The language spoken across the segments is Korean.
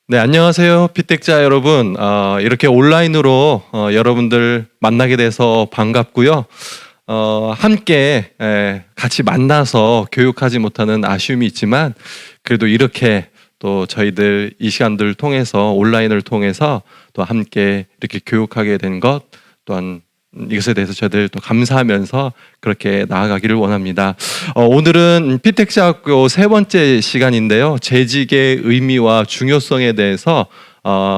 네, 안녕하세요. 피택자 여러분. 이렇게 온라인으로 여러분들 만나게 돼서 반갑고요. 함께 같이 만나서 교육하지 못하는 아쉬움이 있지만 그래도 이렇게 또 저희들 이 시간들 통해서 온라인을 통해서 또 함께 이렇게 교육하게 된 것 또한 이것에 대해서 저희들 또 감사하면서 그렇게 나아가기를 원합니다. 오늘은 피택자학교 세 번째 시간인데요. 재직의 의미와 중요성에 대해서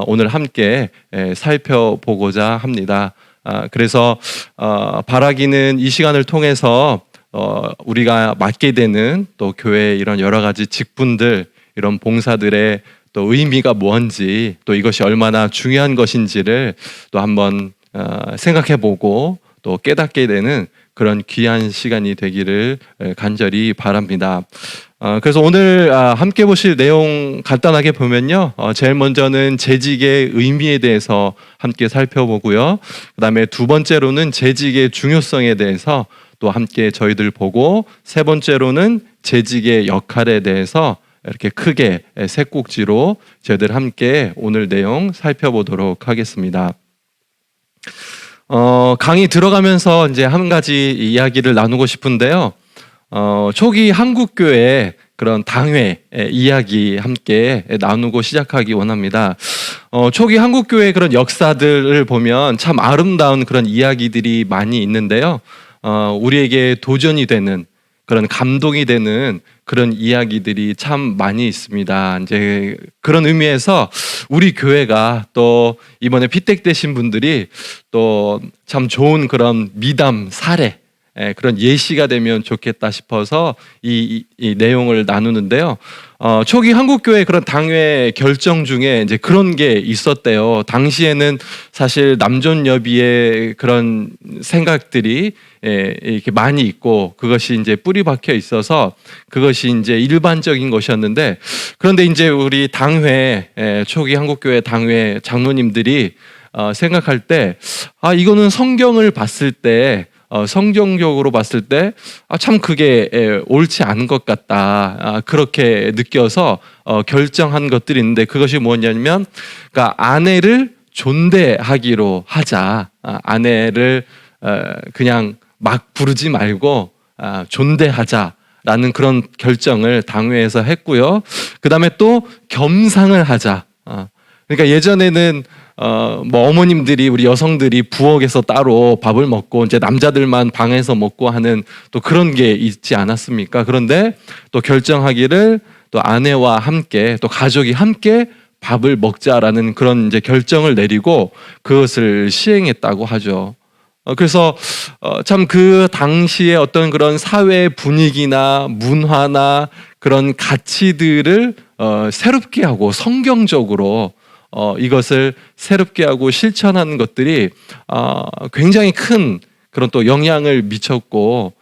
오늘 함께 살펴보고자 합니다. 그래서 바라기는 이 시간을 통해서 우리가 맡게 되는 또 교회의 이런 여러 가지 직분들, 이런 봉사들의 또 의미가 뭔지, 또 이것이 얼마나 중요한 것인지를 또 한번 생각해보고 또 깨닫게 되는 그런 귀한 시간이 되기를 간절히 바랍니다. 그래서 오늘 함께 보실 내용 간단하게 보면요, 제일 먼저는 재직의 의미에 대해서 함께 살펴보고요, 그 다음에 두 번째로는 재직의 중요성에 대해서 또 함께 저희들 보고, 세 번째로는 재직의 역할에 대해서 이렇게 크게 세 꼭지로 저희들 함께 오늘 내용 살펴보도록 하겠습니다. 강의 들어가면서 이제 한 가지 이야기를 나누고 싶은데요. 초기 한국교회 그런 당회 이야기 함께 나누고 시작하기 원합니다. 초기 한국교회 그런 역사들을 보면 참 아름다운 그런 이야기들이 많이 있는데요. 우리에게 도전이 되는 그런 감동이 되는 그런 이야기들이 참 많이 있습니다. 이제 그런 의미에서 우리 교회가 또 이번에 피택되신 분들이 또 참 좋은 그런 미담 사례, 그런 예시가 되면 좋겠다 싶어서 이 내용을 나누는데요. 초기 한국교회 그런 당회 결정 중에 이제 그런 게 있었대요. 당시에는 사실 남존여비의 그런 생각들이 이렇게 많이 있고, 그것이 이제 뿌리 박혀 있어서 그것이 이제 일반적인 것이었는데, 그런데 이제 우리 당회, 초기 한국교회 당회 장로님들이 생각할 때, 이거는 성경을 봤을 때, 성경적으로 봤을 때 참 그게 옳지 않은 것 같다, 그렇게 느껴서 결정한 것들이 있는데, 그것이 뭐냐면, 그러니까 아내를 존대하기로 하자. 아내를 그냥 막 부르지 말고 존대하자라는 그런 결정을 당회에서 했고요. 그 다음에 또 겸상을 하자. 그러니까 예전에는 뭐 어머님들이, 우리 여성들이 부엌에서 따로 밥을 먹고 이제 남자들만 방에서 먹고 하는 또 그런 게 있지 않았습니까? 그런데 또 결정하기를 또 아내와 함께, 또 가족이 함께 밥을 먹자라는 그런 이제 결정을 내리고 그것을 시행했다고 하죠. 그래서 참 그 당시에 어떤 그런 사회 분위기나 문화나 그런 가치들을 새롭게 하고 성경적으로 이것을 새롭게 하고 실천하는 것들이 굉장히 큰 그런 또 영향을 미쳤고,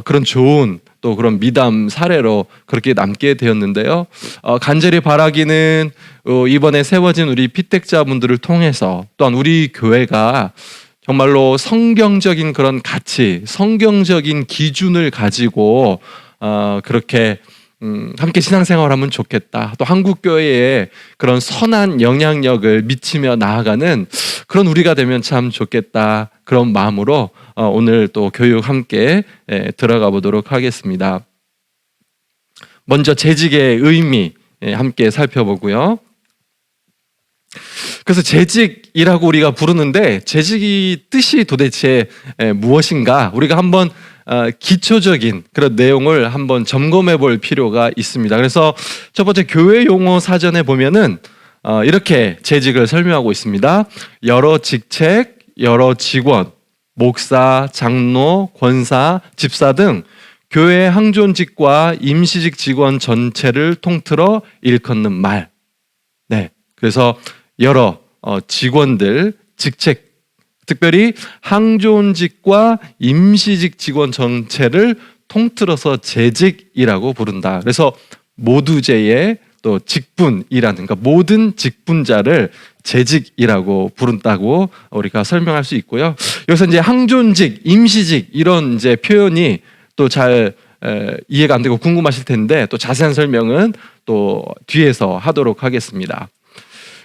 그런 좋은 또 그런 미담 사례로 그렇게 남게 되었는데요. 간절히 바라기는 이번에 세워진 우리 피택자분들을 통해서 또한 우리 교회가 정말로 성경적인 그런 가치, 성경적인 기준을 가지고 그렇게 함께 신앙생활하면 좋겠다, 또 한국교회에 그런 선한 영향력을 미치며 나아가는 그런 우리가 되면 참 좋겠다, 그런 마음으로 오늘 또 교육 함께 들어가 보도록 하겠습니다. 먼저 재직의 의미 함께 살펴보고요. 그래서 재직이라고 우리가 부르는데, 재직이 뜻이 도대체 무엇인가, 우리가 한번 기초적인 그런 내용을 한번 점검해 볼 필요가 있습니다. 그래서 첫 번째 교회 용어 사전에 보면은 이렇게 재직을 설명하고 있습니다. 여러 직책, 여러 직원, 목사, 장로, 권사, 집사 등 교회 항존직과 임시직 직원 전체를 통틀어 일컫는 말. 네, 그래서 여러 직원들, 직책, 특별히 항존직과 임시직 직원 전체를 통틀어서 재직이라고 부른다. 그래서 모두제의 또 직분이라는, 그러니까 모든 직분자를 재직이라고 부른다고 우리가 설명할 수 있고요. 여기서 이제 항존직, 임시직 이런 이제 표현이 또 잘 이해가 안 되고 궁금하실 텐데, 또 자세한 설명은 또 뒤에서 하도록 하겠습니다.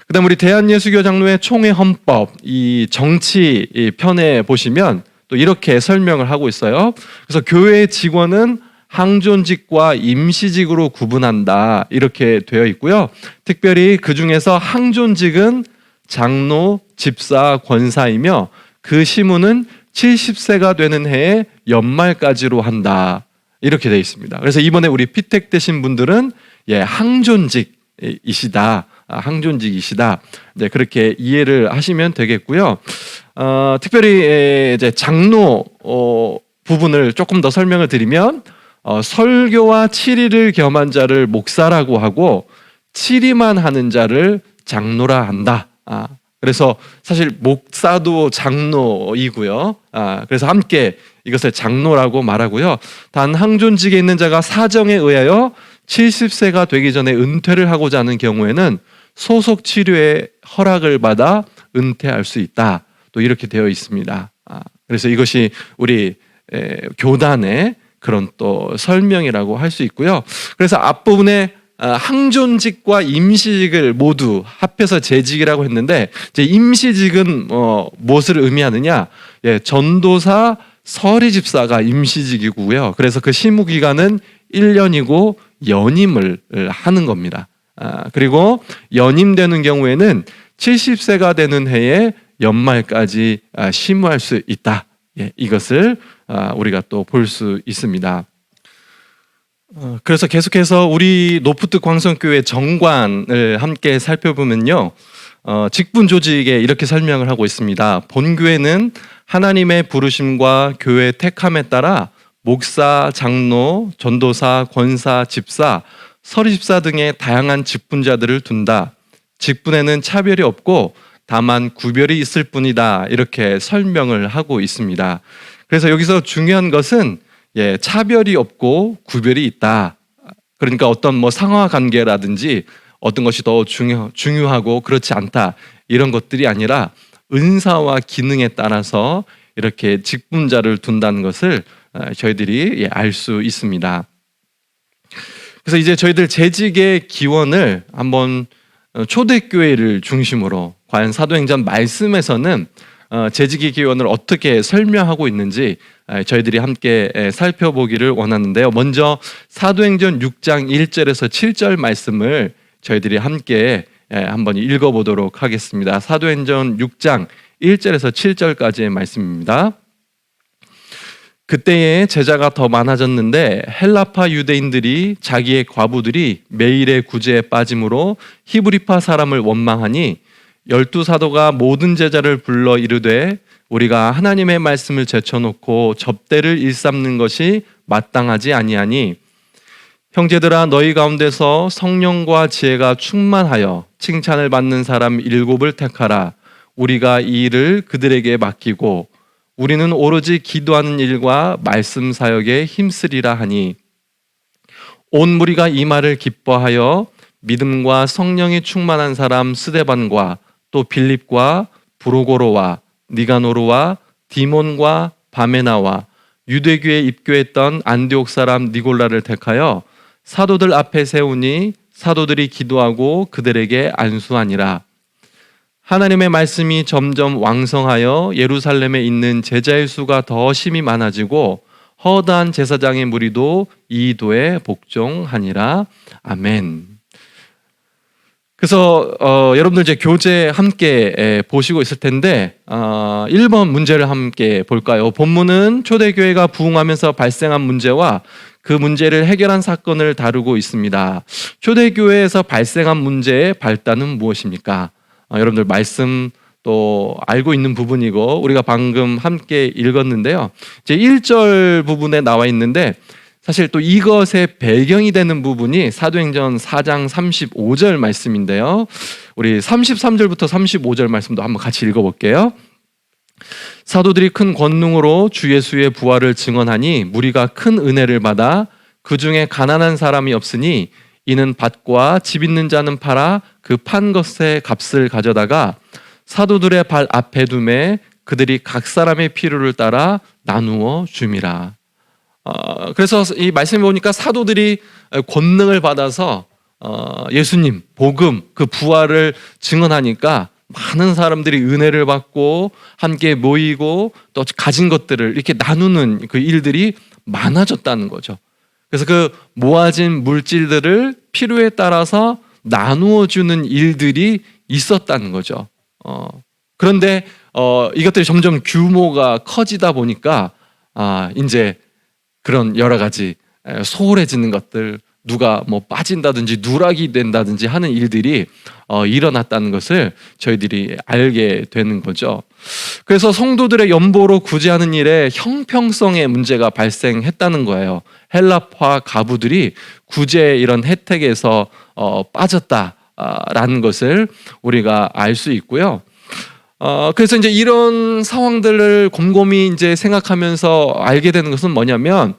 그다음 우리 대한예수교 장로회 총회 헌법 이 정치 이 편에 보시면 또 이렇게 설명을 하고 있어요. 그래서 교회 직원은 항존직과 임시직으로 구분한다 이렇게 되어 있고요. 특별히 그 중에서 항존직은 장로, 집사, 권사이며 그 시무는 70세가 되는 해에 연말까지로 한다 이렇게 되어 있습니다. 그래서 이번에 우리 피택되신 분들은 항존직이시다. 항존직이시다. 네, 그렇게 이해를 하시면 되겠고요. 특별히 이제 장로 부분을 조금 더 설명을 드리면 설교와 치리를 겸한 자를 목사라고 하고 치리만 하는 자를 장로라 한다. 그래서 사실 목사도 장로이고요. 그래서 함께 이것을 장로라고 말하고요. 단 항존직에 있는 자가 사정에 의하여 70세가 되기 전에 은퇴를 하고자 하는 경우에는 소속 치료의 허락을 받아 은퇴할 수 있다. 또 이렇게 되어 있습니다. 그래서 이것이 우리 교단의 그런 또 설명이라고 할 수 있고요. 그래서 앞부분에 항존직과 임시직을 모두 합해서 재직이라고 했는데 이제 임시직은 무엇을 의미하느냐? 전도사, 서리집사가 임시직이고요. 그래서 그 시무 기간은 1년이고 연임을 하는 겁니다. 그리고 연임되는 경우에는 70세가 되는 해에 연말까지 시무할 수 있다. 이것을 우리가 또 볼 수 있습니다. 그래서 계속해서 우리 노프트 광성교회 정관을 함께 살펴보면요. 직분 조직에 이렇게 설명을 하고 있습니다. 본교회는 하나님의 부르심과 교회 택함에 따라 목사, 장로, 전도사, 권사, 집사, 서리집사 등의 다양한 직분자들을 둔다. 직분에는 차별이 없고 다만 구별이 있을 뿐이다. 이렇게 설명을 하고 있습니다. 그래서 여기서 중요한 것은 차별이 없고 구별이 있다. 그러니까 어떤 상하 관계라든지 어떤 것이 더 중요하고 그렇지 않다. 이런 것들이 아니라 은사와 기능에 따라서 이렇게 직분자를 둔다는 것을 저희들이 알 수 있습니다. 그래서 이제 저희들 재직의 기원을 한번 초대교회를 중심으로 과연 사도행전 말씀에서는 재직의 기원을 어떻게 설명하고 있는지 저희들이 함께 살펴보기를 원하는데요. 먼저 사도행전 6장 1절에서 7절 말씀을 저희들이 함께 한번 읽어보도록 하겠습니다. 사도행전 6장 1절에서 7절까지의 말씀입니다. 그때에 제자가 더 많아졌는데 헬라파 유대인들이 자기의 과부들이 매일의 구제에 빠짐으로 히브리파 사람을 원망하니 12사도가 모든 제자를 불러 이르되 우리가 하나님의 말씀을 제쳐놓고 접대를 일삼는 것이 마땅하지 아니하니 형제들아 너희 가운데서 성령과 지혜가 충만하여 칭찬을 받는 사람 7을 택하라. 우리가 이 일을 그들에게 맡기고 우리는 오로지 기도하는 일과 말씀 사역에 힘쓰리라 하니 온 무리가 이 말을 기뻐하여 믿음과 성령이 충만한 사람 스데반과 또 빌립과 브로고로와 니가노르와 디몬과 바메나와 유대교에 입교했던 안디옥 사람 니골라를 택하여 사도들 앞에 세우니 사도들이 기도하고 그들에게 안수하니라. 하나님의 말씀이 점점 왕성하여 예루살렘에 있는 제자의 수가 더 심히 많아지고 허다한 제사장의 무리도 이 도에 복종하니라. 아멘. 그래서 여러분들 이제 교재 함께 보시고 있을 텐데 1번 문제를 함께 볼까요? 본문은 초대교회가 부흥하면서 발생한 문제와 그 문제를 해결한 사건을 다루고 있습니다. 초대교회에서 발생한 문제의 발단은 무엇입니까? 여러분들 말씀 또 알고 있는 부분이고 우리가 방금 함께 읽었는데요. 이제 1절 부분에 나와 있는데 사실 또 이것의 배경이 되는 부분이 사도행전 4장 35절 말씀인데요. 우리 33절부터 35절 말씀도 한번 같이 읽어볼게요. 사도들이 큰 권능으로 주 예수의 부활을 증언하니 무리가 큰 은혜를 받아 그 중에 가난한 사람이 없으니 이는 밭과 집 있는 자는 팔아 그 판 것의 값을 가져다가 사도들의 발 앞에 두매 그들이 각 사람의 필요를 따라 나누어 줌이라. 그래서 이 말씀을 보니까 사도들이 권능을 받아서 예수님 복음 그 부활을 증언하니까 많은 사람들이 은혜를 받고 함께 모이고 또 가진 것들을 이렇게 나누는 그 일들이 많아졌다는 거죠. 그래서 그 모아진 물질들을 필요에 따라서 나누어 주는 일들이 있었다는 거죠. 그런데 이것들이 점점 규모가 커지다 보니까 이제 그런 여러 가지 소홀해지는 것들, 누가 뭐 빠진다든지 누락이 된다든지 하는 일들이 일어났다는 것을 저희들이 알게 되는 거죠. 그래서 성도들의 연보로 구제하는 일에 형평성의 문제가 발생했다는 거예요. 헬라파 가부들이 구제 이런 혜택에서 빠졌다라는 것을 우리가 알 수 있고요. 그래서 이제 이런 상황들을 곰곰이 이제 생각하면서 알게 되는 것은 뭐냐면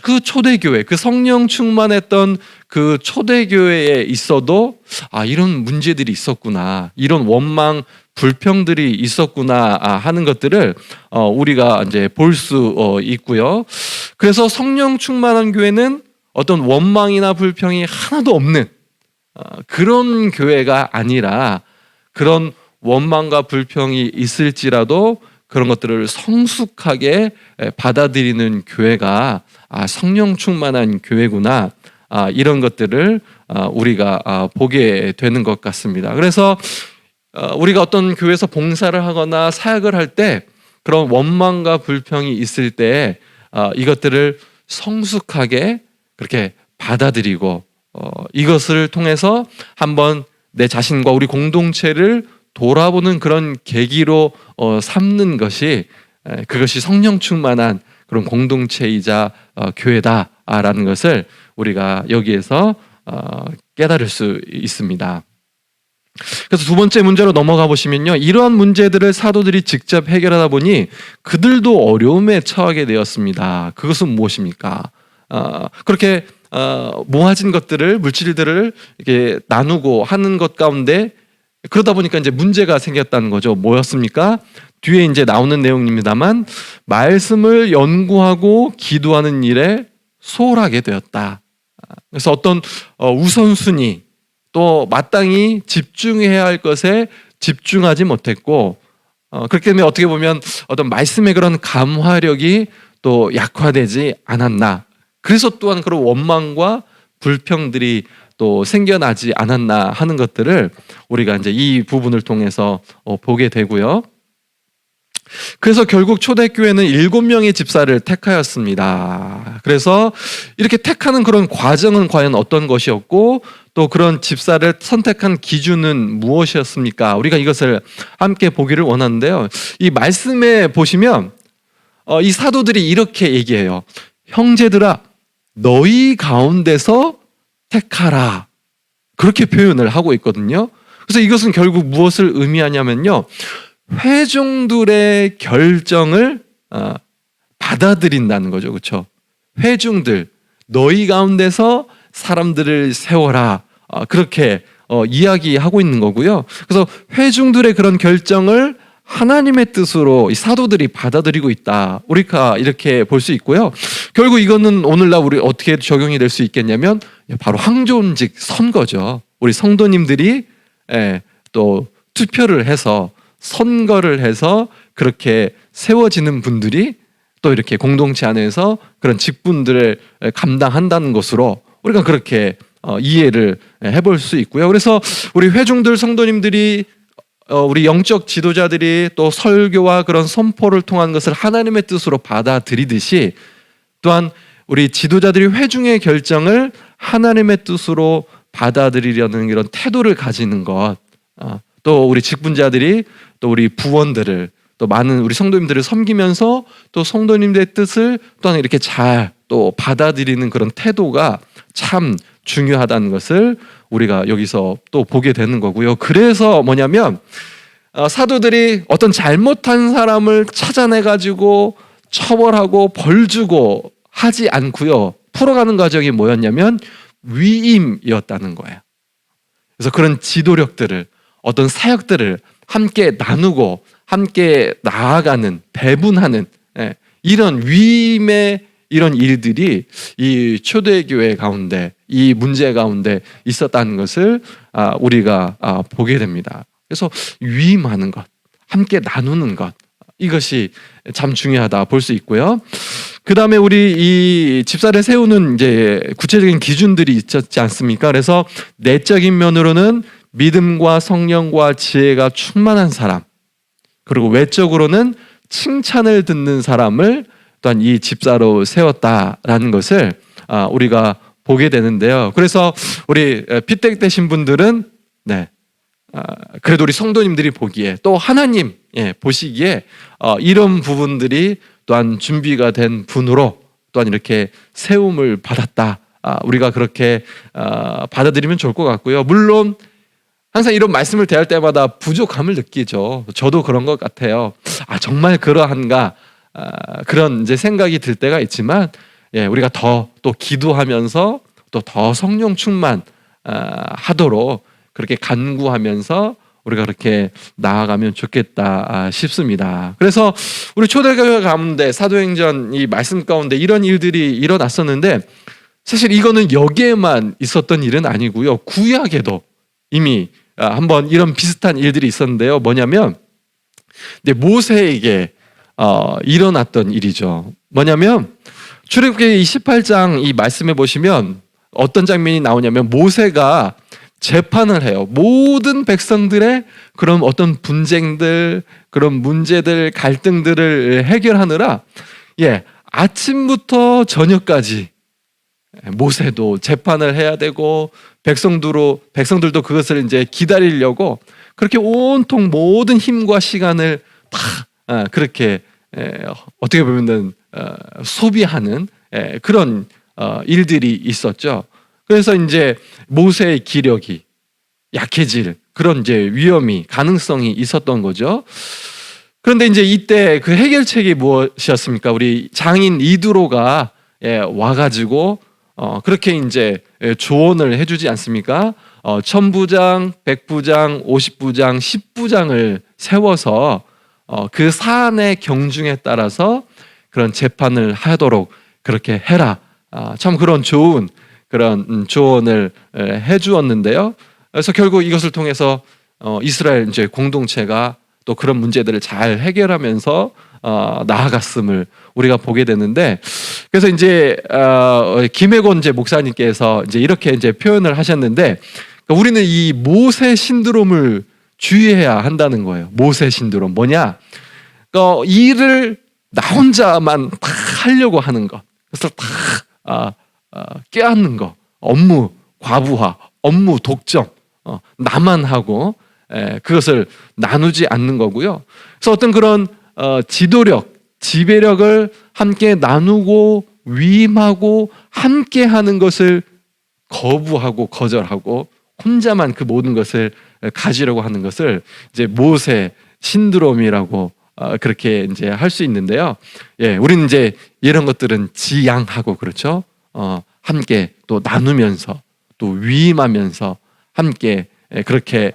그 초대교회, 그 성령 충만했던 그 초대교회에 있어도 이런 문제들이 있었구나, 이런 원망, 불평들이 있었구나 하는 것들을 우리가 이제 볼 수 있고요. 그래서 성령 충만한 교회는 어떤 원망이나 불평이 하나도 없는 그런 교회가 아니라 그런 원망과 불평이 있을지라도 그런 것들을 성숙하게 받아들이는 교회가 성령 충만한 교회구나, 이런 것들을 우리가 보게 되는 것 같습니다. 그래서 우리가 어떤 교회에서 봉사를 하거나 사역을 할 때 그런 원망과 불평이 있을 때 이것들을 성숙하게 그렇게 받아들이고 이것을 통해서 한번 내 자신과 우리 공동체를 돌아보는 그런 계기로 삼는 것이 그것이 성령 충만한 그런 공동체이자 교회다라는 것을 우리가 여기에서 깨달을 수 있습니다. 그래서 두 번째 문제로 넘어가 보시면요, 이러한 문제들을 사도들이 직접 해결하다 보니 그들도 어려움에 처하게 되었습니다. 그것은 무엇입니까? 그렇게 모아진 것들을, 물질들을 이렇게 나누고 하는 것 가운데 그러다 보니까 이제 문제가 생겼다는 거죠. 뭐였습니까? 뒤에 이제 나오는 내용입니다만, 말씀을 연구하고 기도하는 일에 소홀하게 되었다. 그래서 어떤 우선순위, 또 마땅히 집중해야 할 것에 집중하지 못했고, 그렇기 때문에 어떻게 보면 어떤 말씀의 그런 감화력이 또 약화되지 않았나. 그래서 또한 그런 원망과 불평들이 또 생겨나지 않았나 하는 것들을 우리가 이제 이 부분을 통해서 보게 되고요. 그래서 결국 초대교회는 7명의 집사를 택하였습니다. 그래서 이렇게 택하는 그런 과정은 과연 어떤 것이었고, 또 그런 집사를 선택한 기준은 무엇이었습니까? 우리가 이것을 함께 보기를 원하는데요. 이 말씀에 보시면 이 사도들이 이렇게 얘기해요. 형제들아, 너희 가운데서 택하라. 그렇게 표현을 하고 있거든요. 그래서 이것은 결국 무엇을 의미하냐면요, 회중들의 결정을 받아들인다는 거죠. 그렇죠? 회중들, 너희 가운데서 사람들을 세워라. 그렇게 이야기하고 있는 거고요. 그래서 회중들의 그런 결정을 하나님의 뜻으로 이 사도들이 받아들이고 있다. 우리가 이렇게 볼 수 있고요. 결국 이거는 오늘날 우리 어떻게 적용이 될 수 있겠냐면 바로 황존직 선거죠. 우리 성도님들이 또 투표를 해서 선거를 해서 그렇게 세워지는 분들이 또 이렇게 공동체 안에서 그런 직분들을 감당한다는 것으로 우리가 그렇게 이해를 해볼 수 있고요. 그래서 우리 회중들 성도님들이 우리 영적 지도자들이 또 설교와 그런 선포를 통한 것을 하나님의 뜻으로 받아들이듯이 또한 우리 지도자들이 회중의 결정을 하나님의 뜻으로 받아들이려는 이런 태도를 가지는 것, 또 우리 직분자들이 또 우리 부원들을 또 많은 우리 성도님들을 섬기면서 또 성도님들의 뜻을 또한 이렇게 잘 또 받아들이는 그런 태도가 참 중요하다는 것을 우리가 여기서 또 보게 되는 거고요. 그래서 뭐냐면 사도들이 어떤 잘못한 사람을 찾아내가지고 처벌하고 벌 주고 하지 않고요. 풀어가는 과정이 뭐였냐면 위임이었다는 거예요. 그래서 그런 지도력들을, 어떤 사역들을 함께 나누고 함께 나아가는, 배분하는 이런 위임의 이런 일들이 이 초대교회 가운데 이 문제 가운데 있었다는 것을 우리가 보게 됩니다. 그래서 위임하는 것, 함께 나누는 것, 이것이 참 중요하다 볼 수 있고요. 그 다음에 우리 이 집사를 세우는 이제 구체적인 기준들이 있지 않습니까? 그래서 내적인 면으로는 믿음과 성령과 지혜가 충만한 사람, 그리고 외적으로는 칭찬을 듣는 사람을 또한 이 집사로 세웠다라는 것을 우리가 보게 되는데요. 그래서 우리 피택 되신 분들은 그래도 우리 성도님들이 보기에 또 하나님 보시기에 이런 부분들이 또한 준비가 된 분으로 또한 이렇게 세움을 받았다. 우리가 그렇게 받아들이면 좋을 것 같고요. 물론 항상 이런 말씀을 대할 때마다 부족함을 느끼죠. 저도 그런 것 같아요. 정말 그러한가 그런 이제 생각이 들 때가 있지만 우리가 더 또 기도하면서 또 더 성령 충만 하도록 그렇게 간구하면서 우리가 그렇게 나아가면 좋겠다 싶습니다. 그래서 우리 초대교회 가운데 사도행전 이 말씀 가운데 이런 일들이 일어났었는데 사실 이거는 여기에만 있었던 일은 아니고요. 구약에도 이미 한번 이런 비슷한 일들이 있었는데요. 뭐냐면 모세에게 일어났던 일이죠. 뭐냐면 출애굽기 28장 이 말씀에 보시면 어떤 장면이 나오냐면 모세가 재판을 해요. 모든 백성들의 그런 어떤 분쟁들, 그런 문제들, 갈등들을 해결하느라 아침부터 저녁까지 모세도 재판을 해야 되고 백성들도 그것을 이제 기다리려고 그렇게 온통 모든 힘과 시간을 다 그렇게 어떻게 보면은 소비하는 그런 일들이 있었죠. 그래서 이제 모세의 기력이 약해질 그런 이제 위험이 가능성이 있었던 거죠. 그런데 이제 이때 그 해결책이 무엇이었습니까? 우리 장인 이드로가 와가지고 그렇게 이제 조언을 해주지 않습니까? 1000부장, 100부장, 50부장, 10부장을 세워서 그 사안의 경중에 따라서 그런 재판을 하도록 그렇게 해라. 참 그런 좋은 그런 조언을 해주었는데요. 그래서 결국 이것을 통해서 이스라엘 이제 공동체가 또 그런 문제들을 잘 해결하면서 나아갔음을 우리가 보게 되는데, 그래서 이제 김혜곤 이제 목사님께서 이제 이렇게 이제 표현을 하셨는데, 그러니까 우리는 이 모세 신드롬을 주의해야 한다는 거예요. 모세 신드롬 뭐냐? 그러니까 일을 나 혼자만 다 하려고 하는 것, 그래서 다 껴안는 거, 업무 과부하, 업무 독점, 나만 하고 그것을 나누지 않는 거고요. 그래서 어떤 그런 지도력, 지배력을 함께 나누고 위임하고 함께 하는 것을 거부하고 거절하고 혼자만 그 모든 것을 가지려고 하는 것을 이제 모세 신드롬이라고 그렇게 이제 할 수 있는데요. 우리는 이제 이런 것들은 지양하고 그렇죠. 함께 또 나누면서 또 위임하면서 함께 그렇게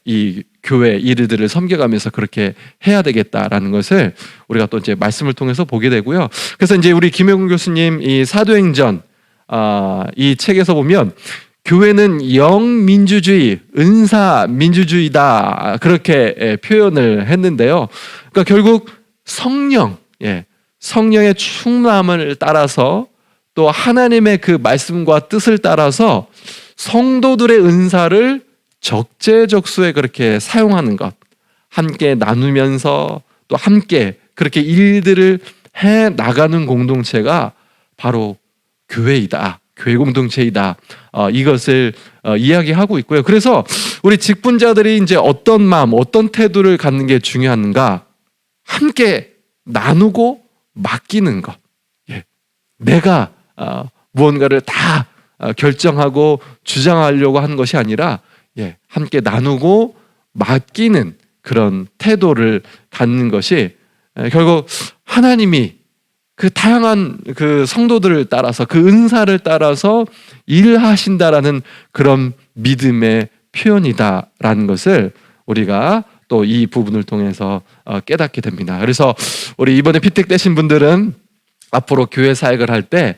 이 교회 일들을 섬겨가면서 그렇게 해야 되겠다라는 것을 우리가 또 이제 말씀을 통해서 보게 되고요. 그래서 이제 우리 김혜gun 교수님 이 사도행전 이 책에서 보면 교회는 영민주주의, 은사민주주의다 그렇게 표현을 했는데요. 그러니까 결국 성령의 충만함을 따라서 또 하나님의 그 말씀과 뜻을 따라서 성도들의 은사를 적재적소에 그렇게 사용하는 것, 함께 나누면서 또 함께 그렇게 일들을 해 나가는 공동체가 바로 교회이다, 교회 공동체이다. 이것을 이야기하고 있고요. 그래서 우리 직분자들이 이제 어떤 마음, 어떤 태도를 갖는 게 중요한가? 함께 나누고 맡기는 것. 내가 무언가를 다 결정하고 주장하려고 하는 것이 아니라 함께 나누고 맡기는 그런 태도를 갖는 것이 결국 하나님이 그 다양한 그 성도들을 따라서 그 은사를 따라서 일하신다라는 그런 믿음의 표현이다라는 것을 우리가 또 이 부분을 통해서 깨닫게 됩니다. 그래서 우리 이번에 피택되신 분들은 앞으로 교회 사역을 할 때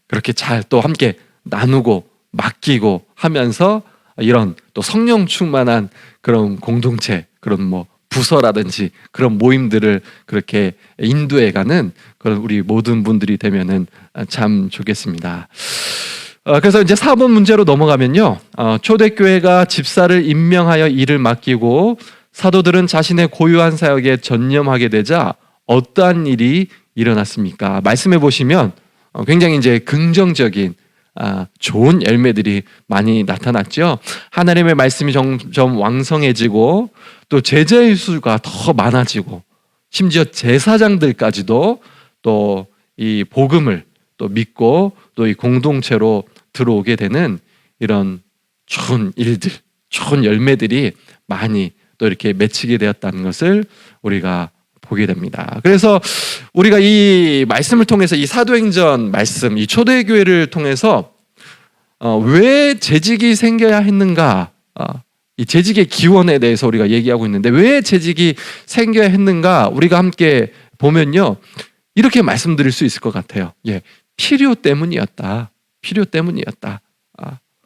그렇게 잘 또 함께 나누고 맡기고 하면서 이런 또 성령 충만한 그런 공동체, 그런 뭐 부서라든지 그런 모임들을 그렇게 인도해가는 그런 우리 모든 분들이 되면은 참 좋겠습니다. 그래서 이제 4번 문제로 넘어가면요, 초대교회가 집사를 임명하여 일을 맡기고 사도들은 자신의 고유한 사역에 전념하게 되자 어떠한 일이 일어났습니까? 말씀해 보시면 굉장히 이제 긍정적인 좋은 열매들이 많이 나타났죠. 하나님의 말씀이 점점 왕성해지고 또 제자의 수가 더 많아지고 심지어 제사장들까지도 또 이 복음을 또 믿고 또 이 공동체로 들어오게 되는 이런 좋은 일들, 좋은 열매들이 많이 또 이렇게 맺히게 되었다는 것을 우리가 보게 됩니다. 그래서 우리가 이 말씀을 통해서 이 사도행전 말씀, 이 초대교회를 통해서 왜 재직이 생겨야 했는가, 이 재직의 기원에 대해서 우리가 얘기하고 있는데 왜 재직이 생겨야 했는가 우리가 함께 보면요, 이렇게 말씀드릴 수 있을 것 같아요. 필요 때문이었다. 필요 때문이었다.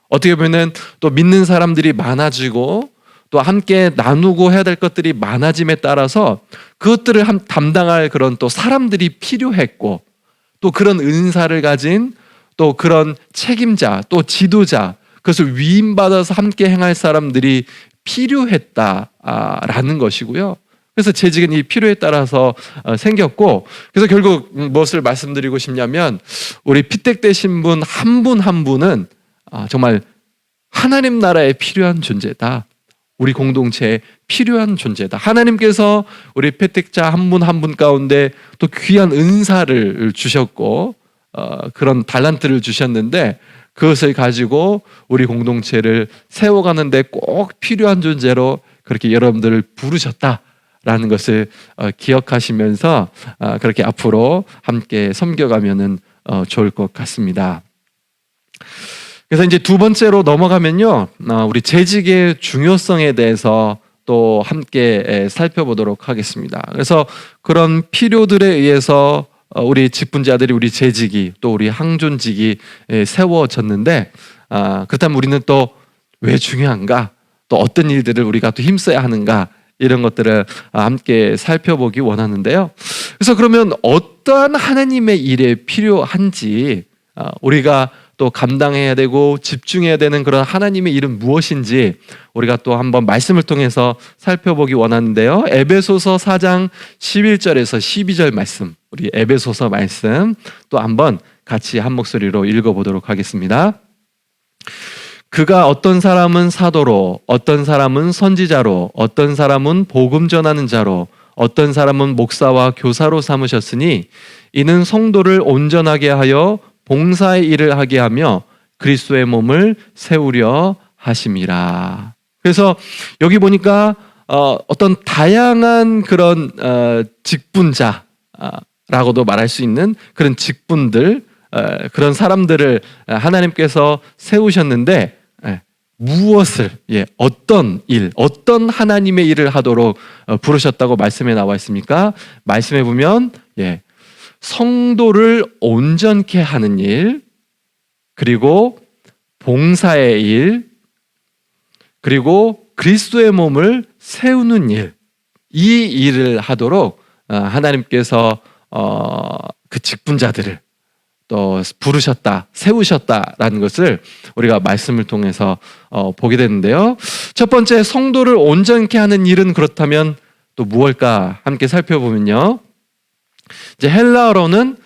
어떻게 보면 또 믿는 사람들이 많아지고 또 함께 나누고 해야 될 것들이 많아짐에 따라서 그것들을 담당할 그런 또 사람들이 필요했고 또 그런 은사를 가진 또 그런 책임자 또 지도자, 그것을 위임받아서 함께 행할 사람들이 필요했다라는 것이고요. 그래서 재직은 이 필요에 따라서 생겼고, 그래서 결국 무엇을 말씀드리고 싶냐면 우리 피택되신 분 한 분은 정말 하나님 나라에 필요한 존재다. 우리 공동체에 필요한 존재다. 하나님께서 우리 피택자 한 분 가운데 또 귀한 은사를 주셨고 그런 달란트를 주셨는데 그것을 가지고 우리 공동체를 세워가는데 꼭 필요한 존재로 그렇게 여러분들을 부르셨다라는 것을 기억하시면서 그렇게 앞으로 함께 섬겨가면은 좋을 것 같습니다. 그래서 이제 두 번째로 넘어가면요, 우리 재직의 중요성에 대해서 또 함께 살펴보도록 하겠습니다. 그래서 그런 필요들에 의해서 우리 직분자들이, 우리 재직이 또 우리 항존직이 세워졌는데 그렇다면 우리는 또 왜 중요한가, 또 어떤 일들을 우리가 또 힘써야 하는가, 이런 것들을 함께 살펴보기 원하는데요. 그래서 그러면 어떠한 하나님의 일에 필요한지, 우리가 또 감당해야 되고 집중해야 되는 그런 하나님의 일은 무엇인지 우리가 또 한번 말씀을 통해서 살펴보기 원하는데요. 에베소서 4장 11절에서 12절 말씀, 우리 에베소서 말씀 또 한번 같이 한 목소리로 읽어보도록 하겠습니다. 그가 어떤 사람은 사도로, 어떤 사람은 선지자로, 어떤 사람은 복음 전하는 자로, 어떤 사람은 목사와 교사로 삼으셨으니 이는 성도를 온전하게 하여 봉사의 일을 하게 하며 그리스도의 몸을 세우려 하심이라. 그래서 여기 보니까 어떤 다양한 그런 직분자라고도 말할 수 있는 그런 직분들, 그런 사람들을 하나님께서 세우셨는데 무엇을, 어떤 일, 어떤 하나님의 일을 하도록 부르셨다고 말씀에 나와 있습니까? 말씀해 보면 성도를 온전케 하는 일, 그리고 봉사의 일, 그리고 그리스도의 몸을 세우는 일, 이 일을 하도록 하나님께서 그 직분자들을 또 부르셨다, 세우셨다라는 것을 우리가 말씀을 통해서 보게 되는데요. 첫 번째, 성도를 온전케 하는 일은 그렇다면 또 무엇일까 함께 살펴보면요, 이제 헬라어로는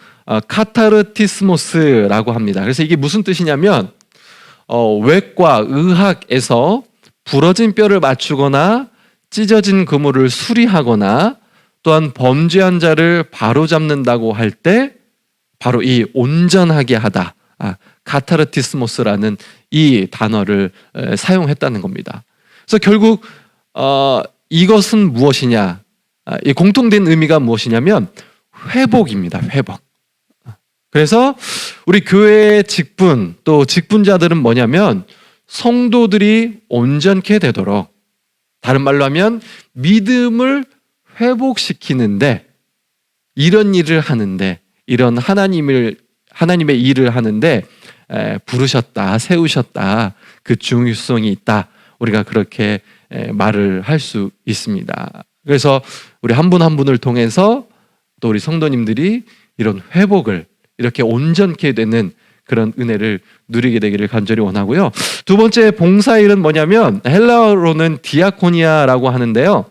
카타르티스모스라고 합니다. 그래서 이게 무슨 뜻이냐면 외과 의학에서 부러진 뼈를 맞추거나 찢어진 그물을 수리하거나 또한 범죄한 자를 바로잡는다고 할 때 바로 이 온전하게 하다, 카타르티스모스라는 이 단어를 사용했다는 겁니다. 그래서 결국 이것은 무엇이냐, 이 공통된 의미가 무엇이냐면 회복입니다. 회복. 그래서 우리 교회의 직분 또 직분자들은 뭐냐면 성도들이 온전케 되도록, 다른 말로 하면 믿음을 회복시키는데, 이런 일을 하는데, 이런 하나님의 일을 하는데 부르셨다, 세우셨다, 그 중요성이 있다. 우리가 그렇게 말을 할 수 있습니다. 그래서 우리 한 분 한 분을 통해서 또 우리 성도님들이 이런 회복을 이렇게 온전케 되는 그런 은혜를 누리게 되기를 간절히 원하고요. 두 번째 봉사일은 뭐냐면 헬라어로는 디아코니아라고 하는데요.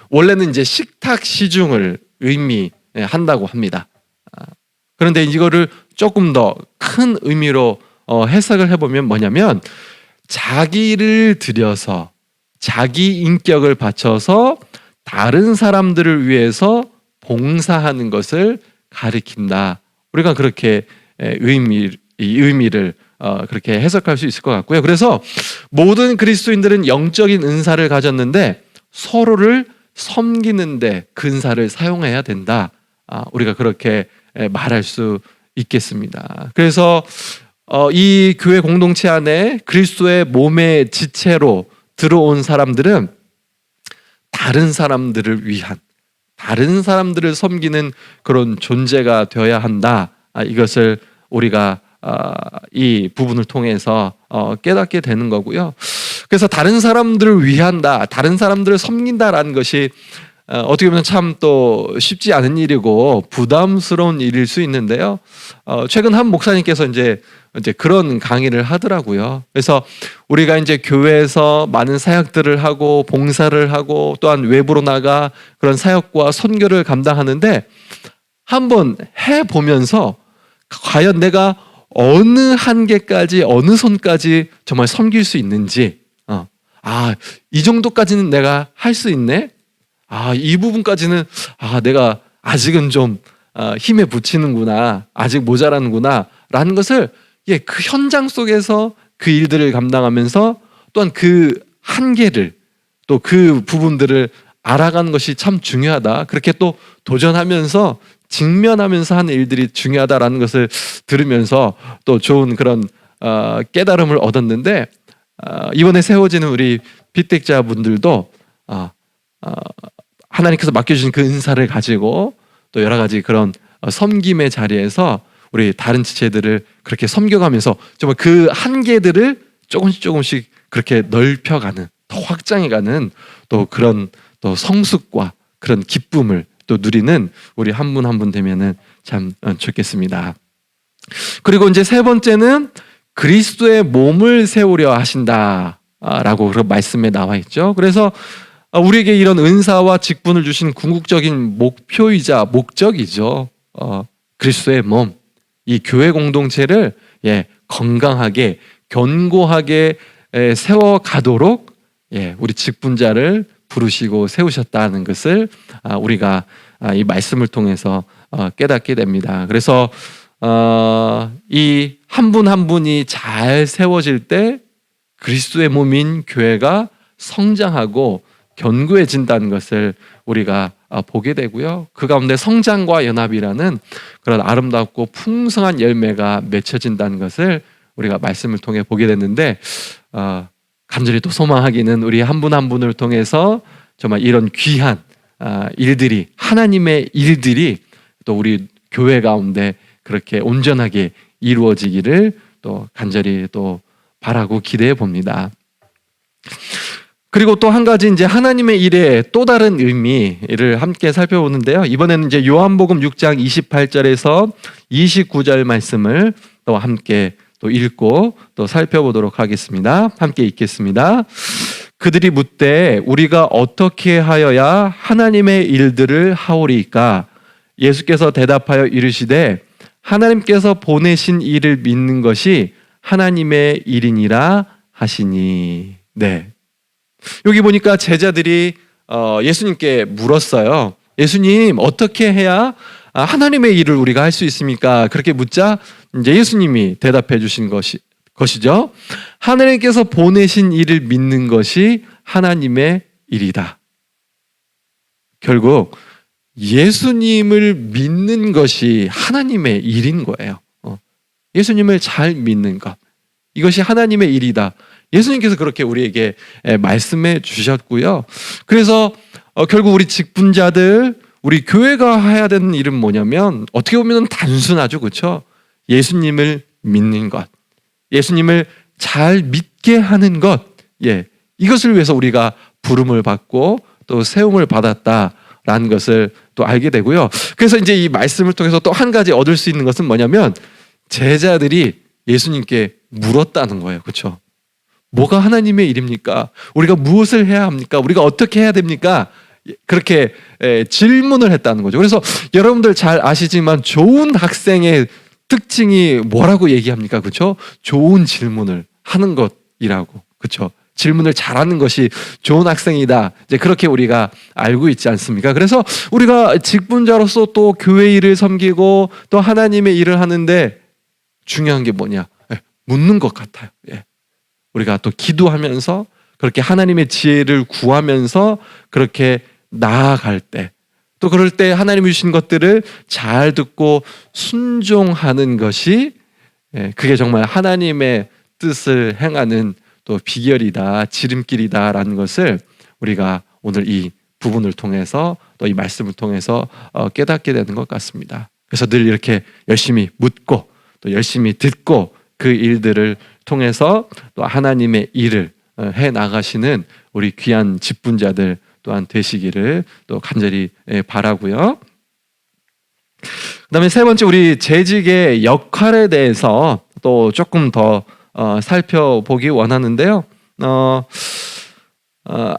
원래는 이제 식탁 시중을 의미한다고 합니다. 그런데 이거를 조금 더 큰 의미로 해석을 해보면 뭐냐면 자기를 들여서 자기 인격을 바쳐서 다른 사람들을 위해서 봉사하는 것을 가리킨다. 우리가 그렇게 의미를 그렇게 해석할 수 있을 것 같고요. 그래서 모든 그리스도인들은 영적인 은사를 가졌는데 서로를 섬기는데 그 은사를 사용해야 된다. 우리가 그렇게 말할 수 있겠습니다. 그래서 이 교회 공동체 안에 그리스도의 몸의 지체로 들어온 사람들은 다른 사람들을 위한, 다른 사람들을 섬기는 그런 존재가 되어야 한다. 이것을 우리가 이 부분을 통해서 깨닫게 되는 거고요. 그래서 다른 사람들을 위한다, 다른 사람들을 섬긴다라는 것이 어떻게 보면 참 또 쉽지 않은 일이고 부담스러운 일일 수 있는데요. 최근 한 목사님께서 이제 그런 강의를 하더라고요. 그래서 우리가 이제 교회에서 많은 사역들을 하고 봉사를 하고 또한 외부로 나가 그런 사역과 선교를 감당하는데 한번 해보면서 과연 내가 어느 한계까지 어느 선까지 정말 섬길 수 있는지, 이 정도까지는 내가 할 수 있네. 이 부분까지는 내가 아직은 좀 힘에 부치는구나, 아직 모자라는구나 라는 것을 그 현장 속에서 그 일들을 감당하면서 또한 그 한계를 또 그 부분들을 알아가는 것이 참 중요하다. 그렇게 또 도전하면서 직면하면서 하는 일들이 중요하다라는 것을 들으면서 또 좋은 그런 깨달음을 얻었는데, 이번에 세워지는 우리 빗대자분들도 하나님께서 맡겨주신 그 은사를 가지고 또 여러 가지 그런 섬김의 자리에서 우리 다른 지체들을 그렇게 섬겨가면서 정말 그 한계들을 조금씩 그렇게 넓혀가는, 더 확장해가는 또 그런 또 성숙과 그런 기쁨을 또 누리는 우리 한 분 한 분 되면은 참 좋겠습니다. 그리고 이제 세 번째는 그리스도의 몸을 세우려 하신다라고 그런 말씀에 나와 있죠. 그래서 우리에게 이런 은사와 직분을 주신 궁극적인 목표이자 목적이죠. 그리스도의 몸, 이 교회 공동체를 건강하게 견고하게 세워가도록 우리 직분자를 부르시고 세우셨다는 것을 우리가 이 말씀을 통해서 깨닫게 됩니다. 그래서 이 한 분 한 분이 잘 세워질 때 그리스도의 몸인 교회가 성장하고 견고해진다는 것을 우리가 보게 되고요. 그 가운데 성장과 연합이라는 그런 아름답고 풍성한 열매가 맺혀진다는 것을 우리가 말씀을 통해 보게 됐는데, 간절히 또 소망하기는 우리 한 분 한 분을 통해서 정말 이런 귀한 일들이, 하나님의 일들이 또 우리 교회 가운데 그렇게 온전하게 이루어지기를 또 간절히 또 바라고 기대해 봅니다. 그리고 또 한 가지 이제 하나님의 일의 또 다른 의미를 함께 살펴보는데요. 이번에는 이제 요한복음 6장 28절에서 29절 말씀을 또 함께 또 읽고 또 살펴보도록 하겠습니다. 함께 읽겠습니다. 그들이 묻되 우리가 어떻게 하여야 하나님의 일들을 하오리까? 예수께서 대답하여 이르시되 하나님께서 보내신 일을 믿는 것이 하나님의 일이니라 하시니. 네. 여기 보니까 제자들이 예수님께 물었어요. 예수님, 어떻게 해야 하나님의 일을 우리가 할 수 있습니까? 그렇게 묻자 이제 예수님이 대답해 주신 것이죠. 하나님께서 보내신 일을 믿는 것이 하나님의 일이다. 결국 예수님을 믿는 것이 하나님의 일인 거예요. 예수님을 잘 믿는 것, 이것이 하나님의 일이다. 예수님께서 그렇게 우리에게 말씀해 주셨고요. 그래서 결국 우리 직분자들, 우리 교회가 해야 되는 일은 뭐냐면 어떻게 보면 단순하죠, 그렇죠? 예수님을 믿는 것, 예수님을 잘 믿게 하는 것, 이것을 위해서 우리가 부름을 받고 또 세움을 받았다라는 것을 또 알게 되고요. 그래서 이제 이 말씀을 통해서 또 한 가지 얻을 수 있는 것은 뭐냐면 제자들이 예수님께 물었다는 거예요, 그렇죠? 뭐가 하나님의 일입니까? 우리가 무엇을 해야 합니까? 우리가 어떻게 해야 됩니까? 그렇게 질문을 했다는 거죠. 그래서 여러분들 잘 아시지만 좋은 학생의 특징이 뭐라고 얘기합니까? 그렇죠? 좋은 질문을 하는 것이라고. 그렇죠? 질문을 잘하는 것이 좋은 학생이다. 이제 그렇게 우리가 알고 있지 않습니까? 그래서 우리가 직분자로서 또 교회 일을 섬기고 또 하나님의 일을 하는데 중요한 게 뭐냐? 묻는 것 같아요. 우리가 또 기도하면서 그렇게 하나님의 지혜를 구하면서 그렇게 나아갈 때, 또 그럴 때 하나님이 주신 것들을 잘 듣고 순종하는 것이 그게 정말 하나님의 뜻을 행하는 또 비결이다, 지름길이다라는 것을 우리가 오늘 이 부분을 통해서 또 이 말씀을 통해서 깨닫게 되는 것 같습니다. 그래서 늘 이렇게 열심히 묻고 또 열심히 듣고 그 일들을 통해서 또 하나님의 일을 해 나가시는 우리 귀한 직분자들 또한 되시기를 또 간절히 바라고요. 그다음에 세 번째, 우리 재직의 역할에 대해서 또 조금 더 살펴보기 원하는데요.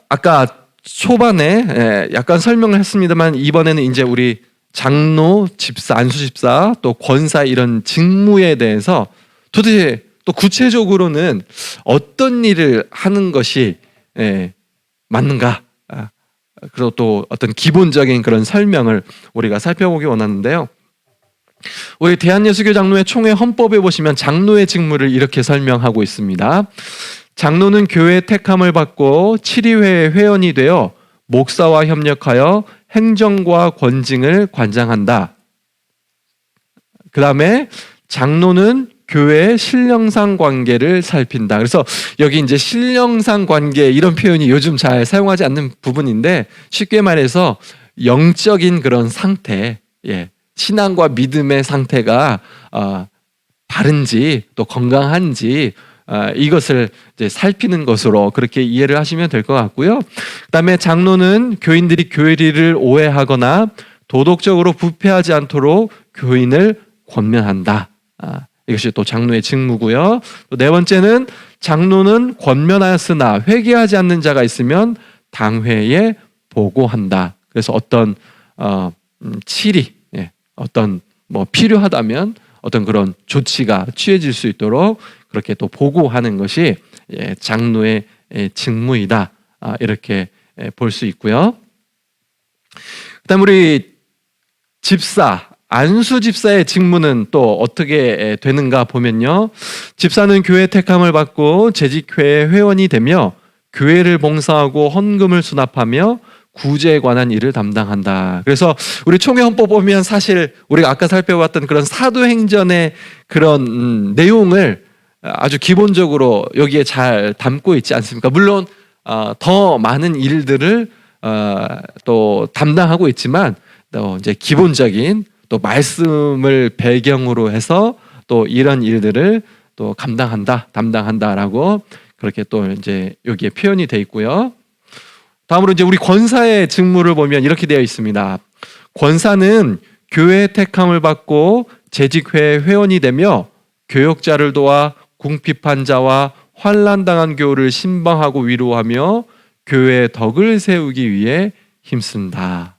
아까 초반에 약간 설명을 했습니다만 이번에는 이제 우리 장로, 집사, 안수 집사, 또 권사 이런 직무에 대해서 도대체 또 구체적으로는 어떤 일을 하는 것이 맞는가? 그리고 또 어떤 기본적인 그런 설명을 우리가 살펴보기 원하는데요. 우리 대한예수교 장로회 총회 헌법에 보시면 장로의 직무를 이렇게 설명하고 있습니다. 장로는 교회의 택함을 받고 7위회 회원이 되어 목사와 협력하여 행정과 권징을 관장한다. 그 다음에 장로는 교회의 신령상 관계를 살핀다. 그래서 여기 이제 신령상 관계 이런 표현이 요즘 잘 사용하지 않는 부분인데 쉽게 말해서 영적인 그런 상태, 신앙과 믿음의 상태가 바른지 또 건강한지 이것을 이제 살피는 것으로 그렇게 이해를 하시면 될 것 같고요. 그다음에 장로는 교인들이 교리를 오해하거나 도덕적으로 부패하지 않도록 교인을 권면한다. 이것이 또 장로의 직무고요. 또 네 번째는 장로는 권면하였으나 회개하지 않는 자가 있으면 당회에 보고한다. 그래서 어떤 치리, 어떤 뭐 필요하다면 어떤 그런 조치가 취해질 수 있도록 그렇게 또 보고하는 것이 장로의 직무이다. 이렇게 볼 수 있고요. 그다음 우리 집사, 안수 집사의 직무는 또 어떻게 되는가 보면요. 집사는 교회 택함을 받고 재직회의 회원이 되며 교회를 봉사하고 헌금을 수납하며 구제에 관한 일을 담당한다. 그래서 우리 총회 헌법 보면 사실 우리가 아까 살펴봤던 그런 사도행전의 그런 내용을 아주 기본적으로 여기에 잘 담고 있지 않습니까? 물론 더 많은 일들을 또 담당하고 있지만 또 이제 기본적인 또 말씀을 배경으로 해서 또 이런 일들을 또 담당한다라고 그렇게 또 이제 여기에 표현이 돼 있고요. 다음으로 이제 우리 권사의 직무를 보면 이렇게 되어 있습니다. 권사는 교회 택함을 받고 재직회 회원이 되며 교역자를 도와 궁핍한 자와 환난당한 교우를 신방하고 위로하며 교회의 덕을 세우기 위해 힘쓴다.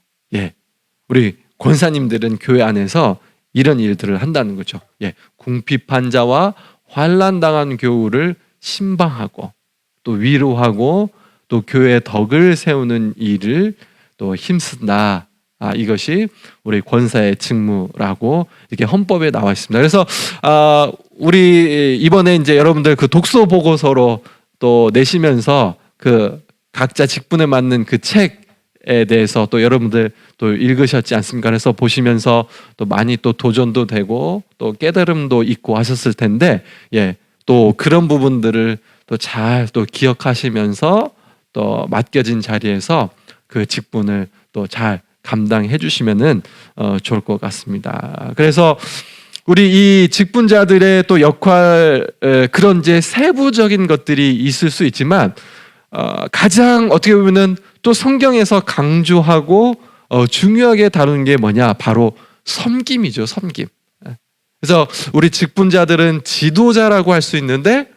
우리 권사님들은 교회 안에서 이런 일들을 한다는 거죠. 궁핍한 자와 환난당한 교우를 신방하고 또 위로하고 또 교회의 덕을 세우는 일을 또 힘쓴다. 이것이 우리 권사의 직무라고 이렇게 헌법에 나와 있습니다. 그래서 우리 이번에 이제 여러분들 그 독서 보고서로 또 내시면서 그 각자 직분에 맞는 그 책에 대해서 또 여러분들 또 읽으셨지 않습니까? 그래서 보시면서 또 많이 또 도전도 되고 또 깨달음도 있고 하셨을 텐데, 또 그런 부분들을 또 잘 또 기억하시면서 또 맡겨진 자리에서 그 직분을 또 잘 감당해 주시면은 좋을 것 같습니다. 그래서 우리 이 직분자들의 또 역할, 그런 이제 세부적인 것들이 있을 수 있지만 가장 어떻게 보면은 또 성경에서 강조하고 중요하게 다루는 게 뭐냐, 바로 섬김이죠. 섬김. 그래서 우리 직분자들은 지도자라고 할 수 있는데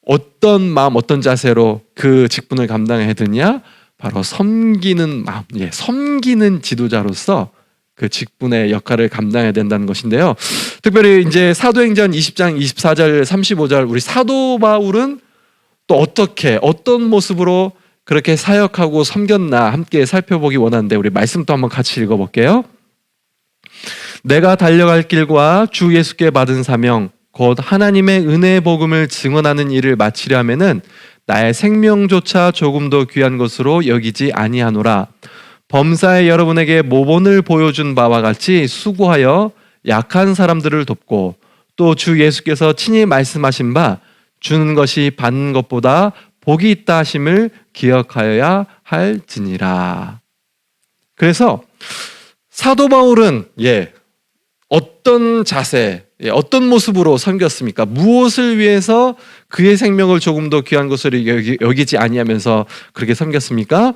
어떤 마음, 어떤 자세로 그 직분을 감당해야 되냐, 바로 섬기는 마음, 섬기는 지도자로서 그 직분의 역할을 감당해야 된다는 것인데요. 특별히 이제 사도행전 20장 24절 35절 우리 사도 바울은 또 어떻게, 어떤 모습으로 그렇게 사역하고 섬겼나 함께 살펴보기 원하는데, 우리 말씀도 한번 같이 읽어볼게요. 내가 달려갈 길과 주 예수께 받은 사명 곧 하나님의 은혜의 복음을 증언하는 일을 마치려 하면은 나의 생명조차 조금도 귀한 것으로 여기지 아니하노라. 범사에 여러분에게 모본을 보여준 바와 같이 수고하여 약한 사람들을 돕고 또 주 예수께서 친히 말씀하신 바 주는 것이 받는 것보다 복이 있다 하심을 기억하여야 할지니라. 그래서 사도 바울은 어떤 자세, 어떤 모습으로 섬겼습니까? 무엇을 위해서 그의 생명을 조금 더 귀한 것으로 여기지 아니하면서 그렇게 섬겼습니까?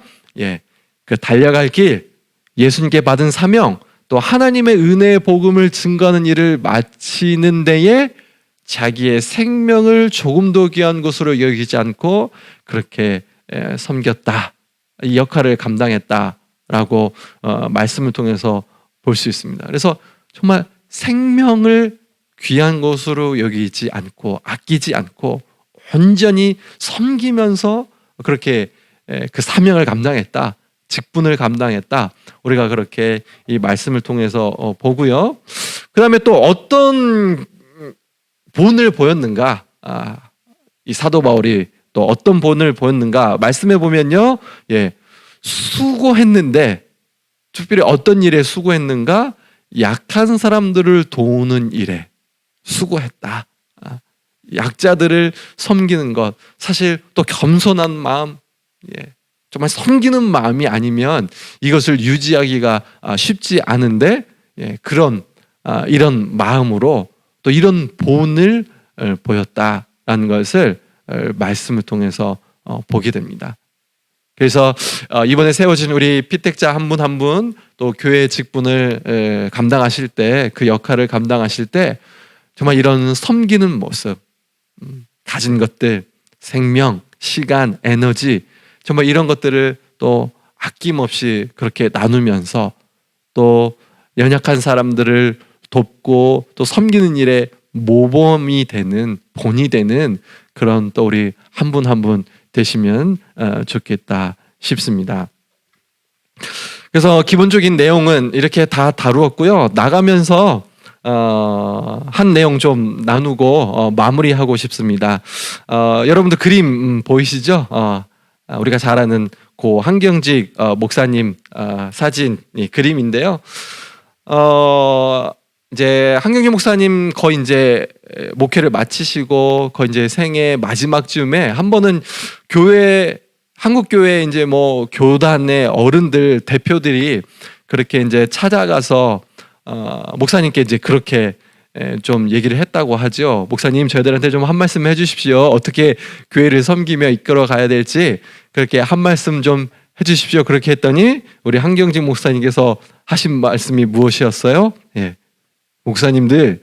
그 달려갈 길, 예수님께 받은 사명, 또 하나님의 은혜의 복음을 증거하는 일을 마치는 데에 자기의 생명을 조금 더 귀한 것으로 여기지 않고 그렇게 섬겼다, 이 역할을 감당했다라고 말씀을 통해서 볼 수 있습니다. 그래서 정말 생명을 귀한 것으로 여기지 않고 아끼지 않고 온전히 섬기면서 그렇게 그 사명을 감당했다, 직분을 감당했다, 우리가 그렇게 이 말씀을 통해서 보고요. 그 다음에 또 어떤 본을 보였는가, 이 사도 바울이 또 어떤 본을 보였는가 말씀해 보면요, 수고했는데 특별히 어떤 일에 수고했는가, 약한 사람들을 도우는 일에 수고했다. 약자들을 섬기는 것, 사실 또 겸손한 마음, 정말 섬기는 마음이 아니면 이것을 유지하기가 쉽지 않은데, 이런 마음으로 또 이런 본을 보였다라는 것을 말씀을 통해서 보게 됩니다. 그래서 이번에 세워진 우리 피택자 한 분 한 분, 또 교회 직분을 감당하실 때, 그 역할을 감당하실 때 정말 이런 섬기는 모습, 가진 것들, 생명, 시간, 에너지, 정말 이런 것들을 또 아낌없이 그렇게 나누면서 또 연약한 사람들을 돕고 또 섬기는 일에 모범이 되는, 본이 되는 그런 또 우리 한 분 한 분 되시면 좋겠다 싶습니다. 그래서 기본적인 내용은 이렇게 다 다루었고요. 나가면서 한 내용 좀 나누고 마무리하고 싶습니다. 여러분들 그림 보이시죠? 우리가 잘 아는 고 한경직 목사님 사진, 그림인데요. 이제 한경직 목사님 거의 이제 목회를 마치시고 거의 이제 생애 마지막 즈음에 한 번은 한국 교회 이제 뭐 교단의 어른들 대표들이 그렇게 이제 찾아가서 목사님께 이제 그렇게 좀 얘기를 했다고 하죠. 목사님, 저희들한테 좀 한 말씀 해주십시오. 어떻게 교회를 섬기며 이끌어 가야 될지 그렇게 한 말씀 좀 해주십시오. 그렇게 했더니 우리 한경직 목사님께서 하신 말씀이 무엇이었어요? 목사님들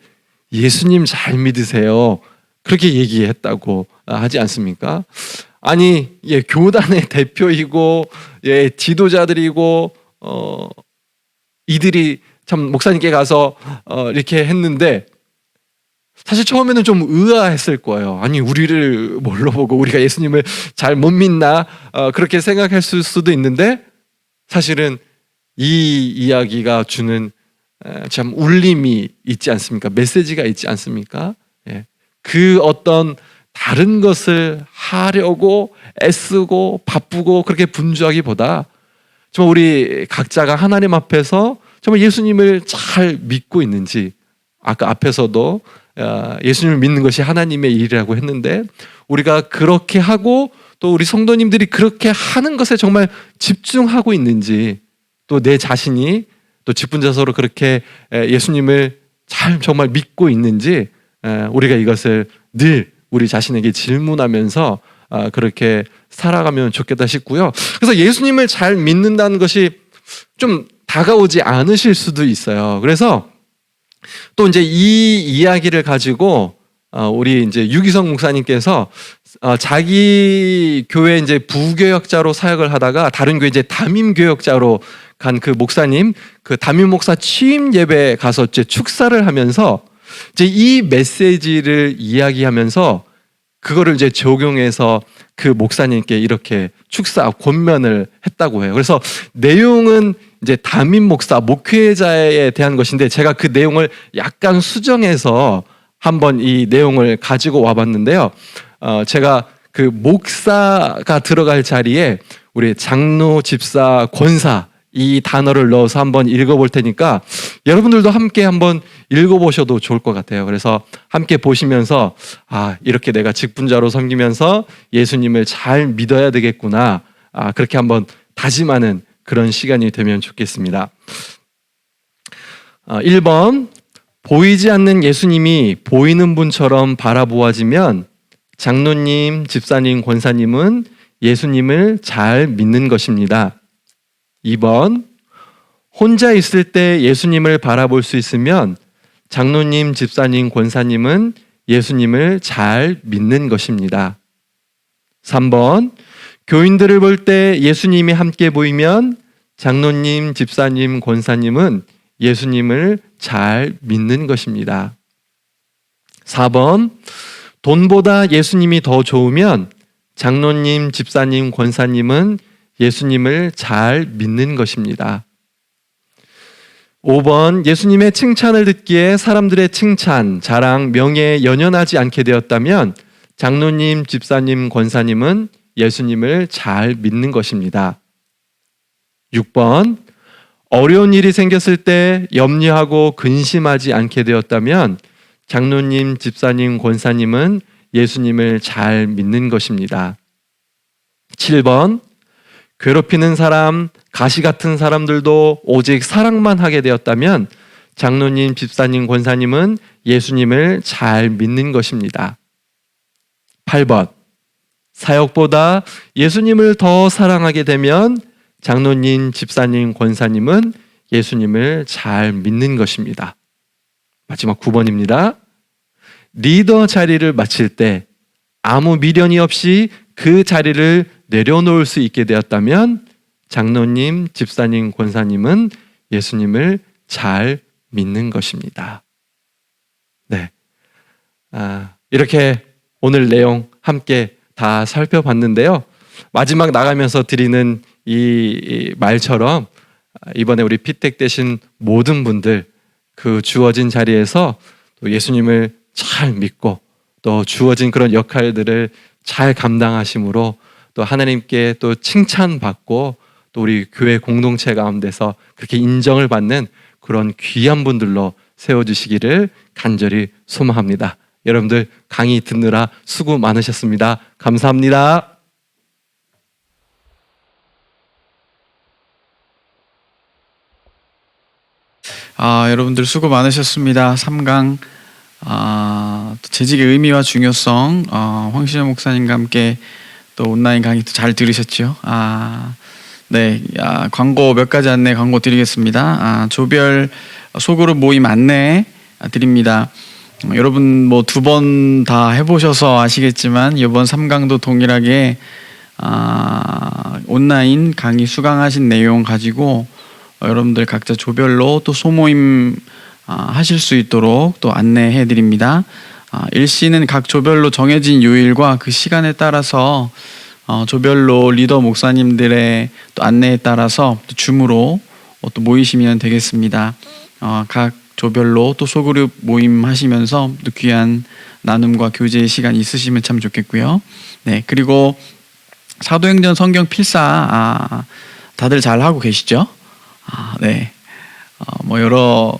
예수님 잘 믿으세요. 그렇게 얘기했다고 하지 않습니까? 아니, 교단의 대표이고 지도자들이고 이들이 참 목사님께 가서 이렇게 했는데 사실 처음에는 좀 의아했을 거예요. 아니, 우리를 뭘로 보고 우리가 예수님을 잘 못 믿나, 그렇게 생각했을 수도 있는데, 사실은 이 이야기가 주는 참 울림이 있지 않습니까? 메시지가 있지 않습니까? 그 어떤 다른 것을 하려고 애쓰고 바쁘고 그렇게 분주하기보다 정말 우리 각자가 하나님 앞에서 정말 예수님을 잘 믿고 있는지, 아까 앞에서도 예수님을 믿는 것이 하나님의 일이라고 했는데 우리가 그렇게 하고 또 우리 성도님들이 그렇게 하는 것에 정말 집중하고 있는지, 또 내 자신이 또 직분자서로 그렇게 예수님을 잘 정말 믿고 있는지 우리가 이것을 늘 우리 자신에게 질문하면서 그렇게 살아가면 좋겠다 싶고요. 그래서 예수님을 잘 믿는다는 것이 좀 다가오지 않으실 수도 있어요. 그래서 또 이제 이 이야기를 가지고 우리 이제 유기성 목사님께서 자기 교회 이제 부교역자로 사역을 하다가 다른 교회 이제 담임 교역자로 간 그 목사님, 그 담임 목사 취임 예배에 가서 이제 축사를 하면서 이제 이 메시지를 이야기하면서 그거를 이제 적용해서 그 목사님께 이렇게 축사 권면을 했다고 해요. 그래서 내용은 이제 담임 목사, 목회자에 대한 것인데 제가 그 내용을 약간 수정해서 한번 이 내용을 가지고 와봤는데요. 제가 그 목사가 들어갈 자리에 우리 장로, 집사, 권사 이 단어를 넣어서 한번 읽어볼 테니까 여러분들도 함께 한번 읽어보셔도 좋을 것 같아요. 그래서 함께 보시면서 이렇게 내가 직분자로 섬기면서 예수님을 잘 믿어야 되겠구나, 그렇게 한번 다짐하는 그런 시간이 되면 좋겠습니다. 1번, 보이지 않는 예수님이 보이는 분처럼 바라보아지면 장로님, 집사님, 권사님은 예수님을 잘 믿는 것입니다. 2번, 혼자 있을 때 예수님을 바라볼 수 있으면 장로님, 집사님, 권사님은 예수님을 잘 믿는 것입니다. 3번, 교인들을 볼 때 예수님이 함께 보이면 장로님, 집사님, 권사님은 예수님을 잘 믿는 것입니다. 4번, 돈보다 예수님이 더 좋으면 장로님, 집사님, 권사님은 예수님을 잘 믿는 것입니다. 5번, 예수님의 칭찬을 듣기에 사람들의 칭찬, 자랑, 명예에 연연하지 않게 되었다면 장로님, 집사님, 권사님은 예수님을 잘 믿는 것입니다. 6번, 어려운 일이 생겼을 때 염려하고 근심하지 않게 되었다면 장로님, 집사님, 권사님은 예수님을 잘 믿는 것입니다. 7번, 괴롭히는 사람, 가시 같은 사람들도 오직 사랑만 하게 되었다면 장로님, 집사님, 권사님은 예수님을 잘 믿는 것입니다. 8번, 사역보다 예수님을 더 사랑하게 되면 장로님, 집사님, 권사님은 예수님을 잘 믿는 것입니다. 마지막 9번입니다. 리더 자리를 맡을 때 아무 미련이 없이 그 자리를 내려놓을 수 있게 되었다면 장로님, 집사님, 권사님은 예수님을 잘 믿는 것입니다. 네, 이렇게 오늘 내용 함께 다 살펴봤는데요. 마지막 나가면서 드리는 이 말처럼 이번에 우리 피택 되신 모든 분들 그 주어진 자리에서 또 예수님을 잘 믿고 또 주어진 그런 역할들을 잘 감당하심으로 또 하나님께 또 칭찬받고 또 우리 교회 공동체 가운데서 그렇게 인정을 받는 그런 귀한 분들로 세워주시기를 간절히 소망합니다. 여러분들 강의 듣느라 수고 많으셨습니다. 감사합니다. 여러분들 수고 많으셨습니다. 3강 재직의 의미와 중요성, 황신현 목사님과 함께 또 온라인 강의도 잘 들으셨죠? 네, 광고 몇 가지 안내 광고 드리겠습니다. 조별 소그룹 모임 안내 드립니다. 여러분 뭐 2번 다 해보셔서 아시겠지만 이번 3강도 동일하게 온라인 강의 수강하신 내용 가지고 여러분들 각자 조별로 또 소모임 하실 수 있도록 또 안내해 드립니다. 일시는 각 조별로 정해진 요일과 그 시간에 따라서 조별로 리더 목사님들의 또 안내에 따라서 또 줌으로 또 모이시면 되겠습니다. 각 조별로 또 소그룹 모임 하시면서 또 귀한 나눔과 교제의 시간 있으시면 참 좋겠고요. 네, 그리고 사도행전 성경 필사 다들 잘 하고 계시죠? 네, 뭐 여러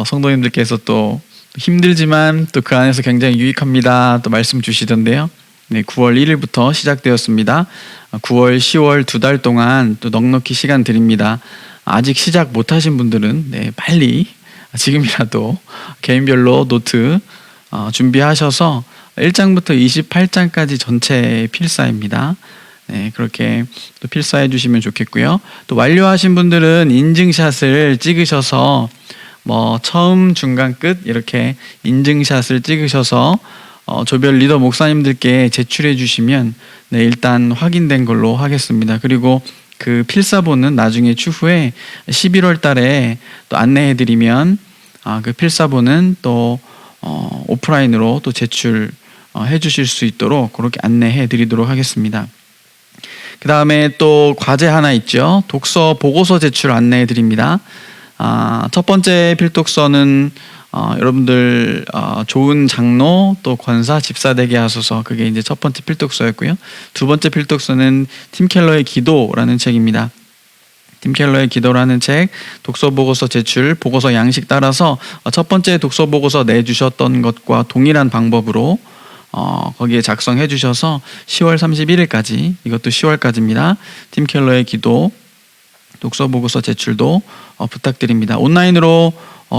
성도님들께서 또 힘들지만 또 그 안에서 굉장히 유익합니다 또 말씀 주시던데요. 네, 9월 1일부터 시작되었습니다. 9월, 10월 2달 동안 또 넉넉히 시간 드립니다. 아직 시작 못하신 분들은 빨리 지금이라도 개인별로 노트 준비하셔서 1장부터 28장까지 전체 필사입니다. 그렇게 또 필사해 주시면 좋겠고요. 또 완료하신 분들은 인증샷을 찍으셔서 처음, 중간, 끝 이렇게 인증샷을 찍으셔서 조별 리더 목사님들께 제출해 주시면 일단 확인된 걸로 하겠습니다. 그리고 그 필사본은 나중에 추후에 11월 달에 또 안내해 드리면 그 필사본은 또 오프라인으로 또 제출해 주실 수 있도록 그렇게 안내해 드리도록 하겠습니다. 그 다음에 또 과제 하나 있죠. 독서 보고서 제출 안내해 드립니다. 첫 번째 필독서는 여러분들 좋은 장로 또 권사 집사 되게 하소서, 그게 이제 첫 번째 필독서였고요. 두 번째 필독서는 팀 켈러의 기도라는 책입니다. 팀 켈러의 기도라는 책 독서 보고서 제출 보고서 양식 따라서 첫 번째 독서 보고서 내주셨던 것과 동일한 방법으로 거기에 작성해 주셔서 10월 31일까지, 이것도 10월까지입니다. 팀 켈러의 기도 독서 보고서 제출도 부탁드립니다. 온라인으로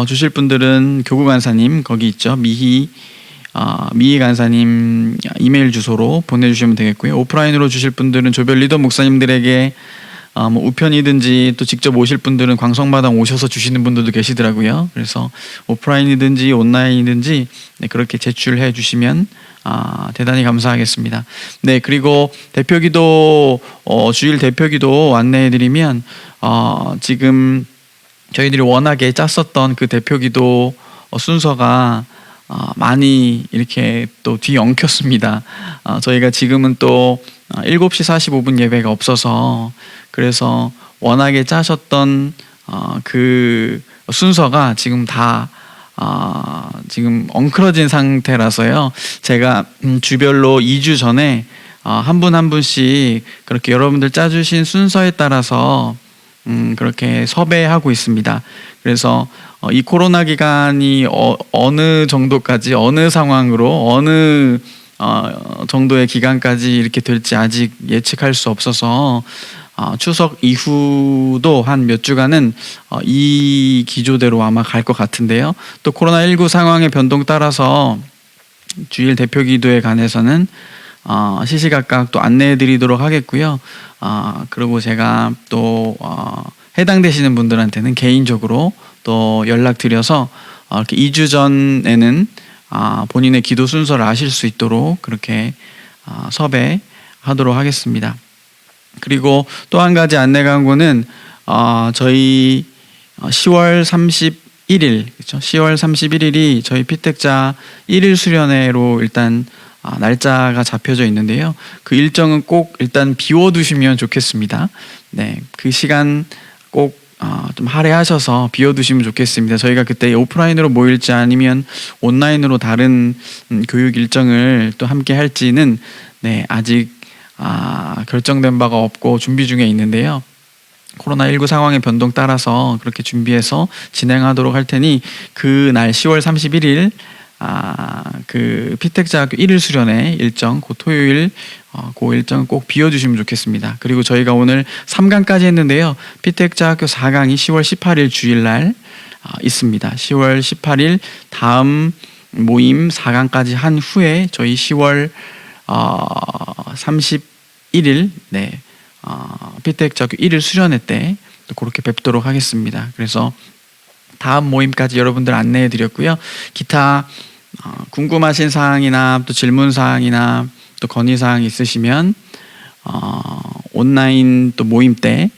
주실 분들은 교구 간사님 거기 있죠. 미희 간사님 이메일 주소로 보내주시면 되겠고요. 오프라인으로 주실 분들은 조별 리더 목사님들에게 우편이든지 또 직접 오실 분들은 광성마당 오셔서 주시는 분들도 계시더라고요. 그래서 오프라인이든지 온라인이든지 그렇게 제출해 주시면 대단히 감사하겠습니다. 그리고 대표기도 주일 대표기도 안내해 드리면 지금 저희들이 워낙에 짰었던 그 대표기도 순서가 많이 이렇게 또 뒤엉켰습니다. 저희가 지금은 또 7시 45분 예배가 없어서, 그래서 워낙에 짜셨던 그 순서가 지금 다 지금 엉클어진 상태라서요. 제가 주별로 2주 전에 한 분 한 분씩 그렇게 여러분들 짜주신 순서에 따라서 그렇게 섭외하고 있습니다. 그래서 이 코로나 기간이 어느 정도까지, 어느 상황으로, 어느 정도의 기간까지 이렇게 될지 아직 예측할 수 없어서 추석 이후도 한 몇 주간은 이 기조대로 아마 갈 것 같은데요. 또 코로나19 상황의 변동 따라서 주일 대표 기도에 관해서는 시시각각 또 안내해 드리도록 하겠고요. 그리고 제가 또 해당되시는 분들한테는 개인적으로 또 연락드려서 이렇게 2주 전에는 본인의 기도 순서를 아실 수 있도록 그렇게 섭외하도록 하겠습니다. 그리고 또 한 가지 안내 광고는 저희 10월 31일, 그렇죠? 10월 31일이 저희 피택자 1일 수련회로 일단 날짜가 잡혀져 있는데요. 그 일정은 꼭 일단 비워두시면 좋겠습니다. 그 시간 꼭 좀 할애하셔서 비워두시면 좋겠습니다. 저희가 그때 오프라인으로 모일지 아니면 온라인으로 다른 교육 일정을 또 함께 할지는 아직 결정된 바가 없고 준비 중에 있는데요. 코로나19 상황의 변동 따라서 그렇게 준비해서 진행하도록 할 테니 그날 10월 31일 그 피택자학교 1일 수련회 일정, 그 토요일 그 일정 꼭 비워주시면 좋겠습니다. 그리고 저희가 오늘 3강까지 했는데요. 피택자학교 4강이 10월 18일 주일날 있습니다. 10월 18일 다음 모임 4강까지 한 후에 저희 10월 31일 피택자학교 1일 수련회 때 또 그렇게 뵙도록 하겠습니다. 그래서 다음 모임까지 여러분들 안내해 드렸고요. 기타 궁금하신 사항이나 또 질문 사항이나 또 건의 사항 있으시면 온라인 또 모임 때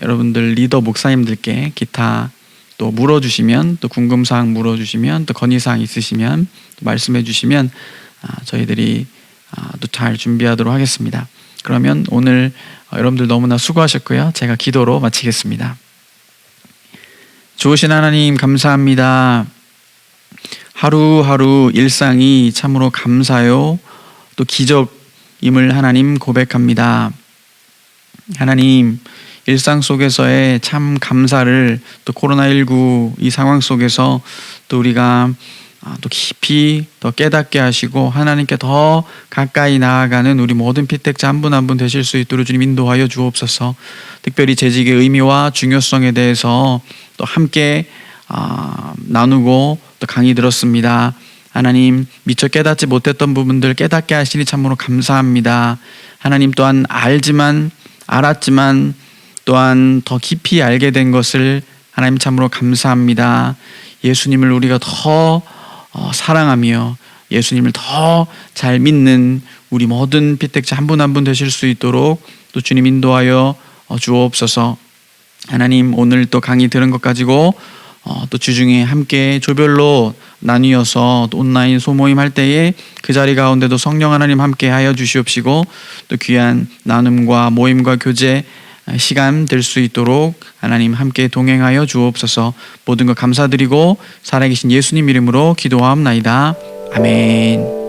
여러분들 리더 목사님들께 기타 또 물어주시면, 또 궁금 사항 물어주시면, 또 건의 사항 있으시면 또 말씀해 주시면 저희들이 또 잘 준비하도록 하겠습니다. 그러면 오늘 여러분들 너무나 수고하셨고요. 제가 기도로 마치겠습니다. 좋으신 하나님 감사합니다. 하루하루 일상이 참으로 감사요 또 기적임을 하나님 고백합니다. 하나님, 일상 속에서의 참 감사를 또 코로나19 이 상황 속에서 또 우리가 또 깊이 더 깨닫게 하시고 하나님께 더 가까이 나아가는 우리 모든 피택자 한 분 한 분 되실 수 있도록 주님 인도하여 주옵소서. 특별히 재직의 의미와 중요성에 대해서 또 함께 나누고 또 강의 들었습니다. 하나님, 미처 깨닫지 못했던 부분들 깨닫게 하시니 참으로 감사합니다. 하나님, 또한 알았지만 또한 더 깊이 알게 된 것을 하나님 참으로 감사합니다. 예수님을 우리가 더 사랑하며 예수님을 더 잘 믿는 우리 모든 피택자 한 분 한 분 되실 수 있도록 또 주님 인도하여 주옵소서. 하나님, 오늘 또 강의 들은 것 가지고 또 주중에 함께 조별로 나뉘어서 또 온라인 소모임 할 때에 그 자리 가운데도 성령 하나님 함께 하여 주시옵시고 또 귀한 나눔과 모임과 교제 시간 될 수 있도록 하나님 함께 동행하여 주옵소서. 모든 것 감사드리고 살아계신 예수님 이름으로 기도하옵나이다. 아멘.